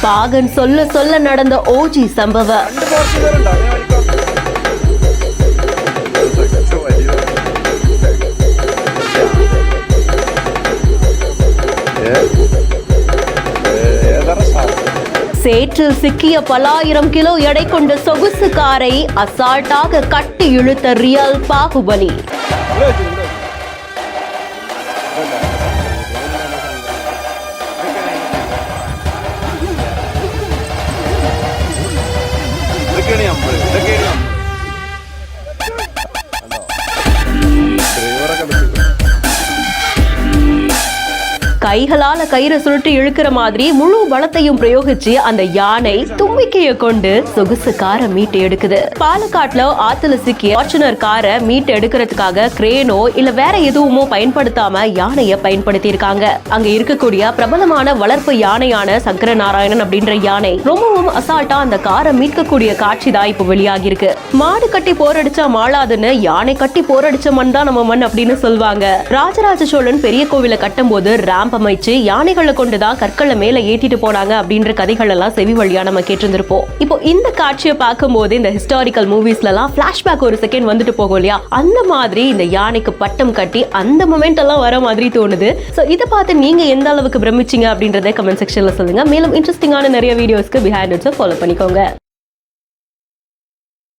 பாகன் சொல்ல சொல்ல நடந்த ஓஜி சம்பவம். சேற்றில் சிக்கிய பல ஆயிரம் கிலோ எடை கொண்ட சொகுசு காரை அசால்ட்டாக கட்டி இழுத்த ரியல் பாகுபலி. கைகளால கயிறை சுருட்டி இழுக்கிற மாதிரி முழு பலத்தையும் பிரயோகிச்சு அந்த யானை தும்பிக்கைய கொண்டு சொகுசு காரை மீட்டு எடுக்குது. பாலக்காட்டுல ஆத்துல சிக்கிய ஃபார்ச்சுனர் காரை மீட்டு எடுக்கிறதுக்காக கிரேனோ இல்ல வேற எதுவுமோ பயன்படுத்தாம யானைய பயன்படுத்தி இருக்காங்க. அங்க இருக்கக்கூடிய பிரபலமான வளர்ப்பு யானையான சங்கர நாராயணன் அப்படின்ற யானை ரொம்பவும் அசால்ட்டா அந்த காரை மீட்கக்கூடிய காட்சி தான் இப்ப வெளியாகி இருக்கு. மாடு கட்டி போரடிச்சா மாளாதுன்னு யானை கட்டி போரடிச்ச மண் தான் நம்ம மண் அப்படின்னு சொல்லுவாங்க. ராஜராஜ சோழன் பெரிய கோவிலை கட்டும் போது ராம்ப் அமைச்சு யானைகளை கொண்டுதான் கற்களை மேல ஏற்றிட்டு போனாங்க அப்படின்ற கதைகள் எல்லாம் செவி வழியா நம்ம கேட்டிருந்திருப்போம். இப்போ இந்த காட்சியை பார்க்கும் போது இந்த ஹிஸ்டாரிக்கல் மூவிஸ்ல எல்லாம் பிளாஷ்பேக் ஒரு செகண்ட் வந்துட்டு போகும் இல்லையா, அந்த மாதிரி இந்த யானைக்கு பட்டம் கட்டி அந்த மொமெண்ட் எல்லாம் வர மாதிரி தோணுது. சோ இதை பார்த்து நீங்க எந்த அளவுக்கு பிரமிச்சிங்க அப்படின்றத கமெண்ட் செக்ஷன்ல சொல்லுங்க. மேலும் இன்ட்ரெஸ்டிங்கான நிறைய வீடியோஸ்க்கு பிஹைண்ட் இட்ஸை ஃபாலோ பண்ணிக்கோங்க.